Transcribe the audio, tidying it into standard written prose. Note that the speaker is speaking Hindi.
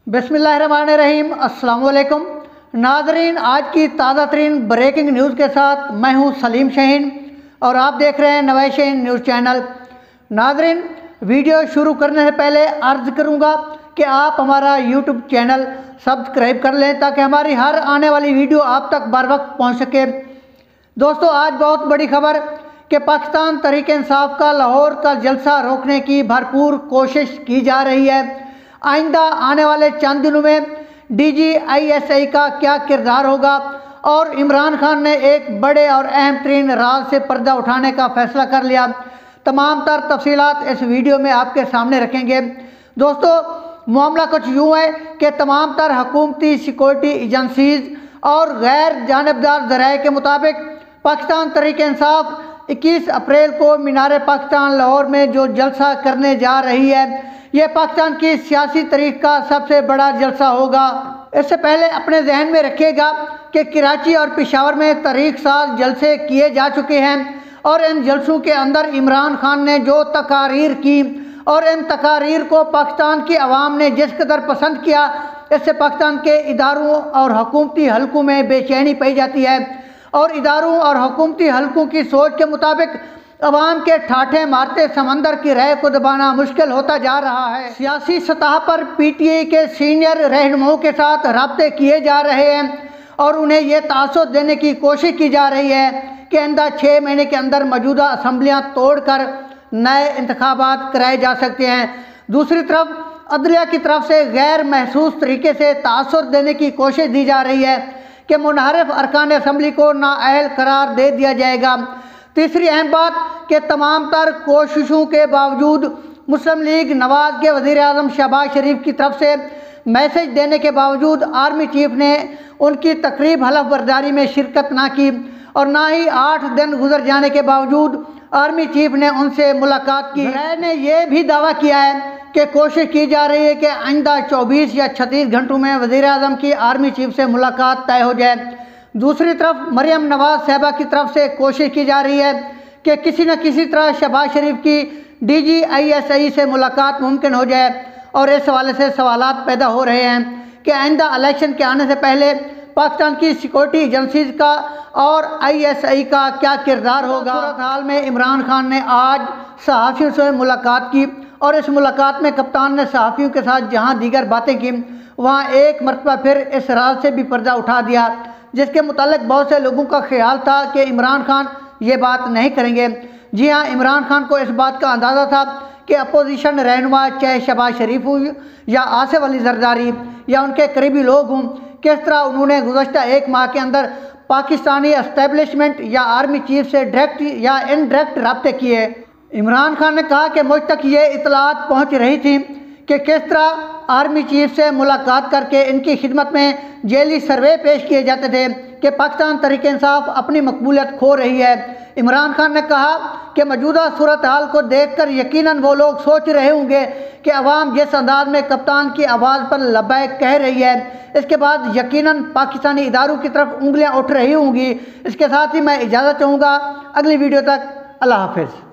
बिस्मिल्लाहिर्रहमानिर्रहीम। अस्सलाम वालेकुम नाज़रीन, आज की ताज़ा तरीन ब्रेकिंग न्यूज़ के साथ मैं हूं सलीम शाहीन और आप देख रहे हैं नवाज़ शाहीन न्यूज़ चैनल। नाज़रीन, वीडियो शुरू करने से पहले अर्ज़ करूंगा कि आप हमारा यूट्यूब चैनल सब्सक्राइब कर लें ताकि हमारी हर आने वाली वीडियो आप तक बर वक्त पहुँच सके। दोस्तों, आज बहुत बड़ी खबर कि पाकिस्तान तहरीक इंसाफ का लाहौर का जलसा रोकने की भरपूर कोशिश की जा रही है। आइंदा आने वाले चंद दिनों में DGISI का क्या किरदार होगा और इमरान खान ने एक बड़े और अहम तरीन राज से पर्दा उठाने का फैसला कर लिया। तमाम तर तफसीलात इस वीडियो में आपके सामने रखेंगे। दोस्तों, मामला कुछ यूँ है कि तमाम तर हुकूमती सिक्योरिटी एजेंसीज और गैर जानबदार ज़राए के मुताबिक पाकिस्तान तहरीक इंसाफ 21 अप्रैल को मीनार पाकिस्तान लाहौर में जो जलसा करने जा रही है, यह पाकिस्तान की सियासी तारीख का सबसे बड़ा जलसा होगा। इससे पहले अपने जहन में रखिएगा कि कराची और पेशावर में तारीख साज जलसे किए जा चुके हैं और इन जलसों के अंदर इमरान खान ने जो तकारीर की और इन तकारीर को पाकिस्तान की आवाम ने जिस कदर पसंद किया, इससे पाकिस्तान के इदारों और हुकूमती हलकों में बेचैनी पाई जाती है और इदारों और हुकूमती हलकों की सोच के मुताबिक अवाम के ठाठे मारते समंदर की राह को दबाना मुश्किल होता जा रहा है। सियासी सतह पर PTI के सीनियर रहनुमाओं के साथ राब्ते किए जा रहे हैं और उन्हें यह तासुर देने की कोशिश की जा रही है कि आइंदा 6 महीने के अंदर मौजूदा असम्बलियाँ तोड़कर नए इंतखाबात कराए जा सकते हैं। दूसरी तरफ अदलिया की तरफ से गैर महसूस तरीके से तासुर देने की कोशिश दी जा रही है कि मुनहरिफ अरकान असम्बली को नाअहल करार दे दिया जाएगा। तीसरी अहम बात कि तमाम तर कोशिशों के बावजूद मुस्लिम लीग नवाज के वज़ीर आज़म शहबाज शरीफ की तरफ से मैसेज देने के बावजूद आर्मी चीफ ने उनकी तकरीब हलफ बर्दारी में शिरकत ना की और ना ही 8 दिन गुजर जाने के बावजूद आर्मी चीफ ने उनसे मुलाकात की। रैय ने यह भी दावा किया है कि कोशिश की जा रही है कि आइंदा 24 या 36 घंटों में वज़ीर आज़म की आर्मी चीफ से मुलाकात तय हो जाए। दूसरी तरफ मरियम नवाज साहिबा की तरफ से कोशिश की जा रही है कि किसी न किसी तरह शहबाज शरीफ की DGISI से मुलाकात मुमकिन हो जाए और इस हवाले से सवालात पैदा हो रहे हैं कि आइंदा इलेक्शन के आने से पहले पाकिस्तान की सिक्योरिटी एजेंसीज का और ISI का क्या किरदार होगा। सूरत हाल में इमरान खान ने आज सहाफ़ियों से मुलाकात की और इस मुलाकात में कप्तान ने सहाफ़ियों के साथ जहां दीगर बातें की, वहां एक मरतबा फिर इस राज से भी पर्दा उठा दिया जिसके मुतालिक बहुत से लोगों का ख्याल था कि इमरान खान ये बात नहीं करेंगे। जी हाँ, इमरान खान को इस बात का अंदाज़ा था कि अपोजिशन रहनुमा चाहे शहबाज शरीफ हो या आसिफ अली जरदारी या उनके करीबी लोग हों, किस तरह उन्होंने गुज़श्ता 1 माह के अंदर पाकिस्तानी एस्टेब्लिशमेंट या आर्मी चीफ से डायरेक्ट या इनडायरेक्ट रब्ते किए। इमरान खान ने कहा कि मुझ तक ये इतलात पहुँच रही थी कि किस तरह आर्मी चीफ से मुलाकात करके इनकी खिदमत में जेली सर्वे पेश किए जाते थे कि पाकिस्तान तहरीक इंसाफ अपनी मकबूलियत खो रही है। इमरान खान ने कहा कि मौजूदा सूरत हाल को देखकर यकीनन वो लोग सोच रहे होंगे कि अवाम जिस अंदाज में कप्तान की आवाज़ पर लब्बैक कह रही है, इसके बाद यकीनन पाकिस्तानी इदारों की तरफ उंगलियां उठ रही होंगी। इसके साथ ही मैं इजाज़त चाहूँगा। अगली वीडियो तक अल्लाह हाफिज़।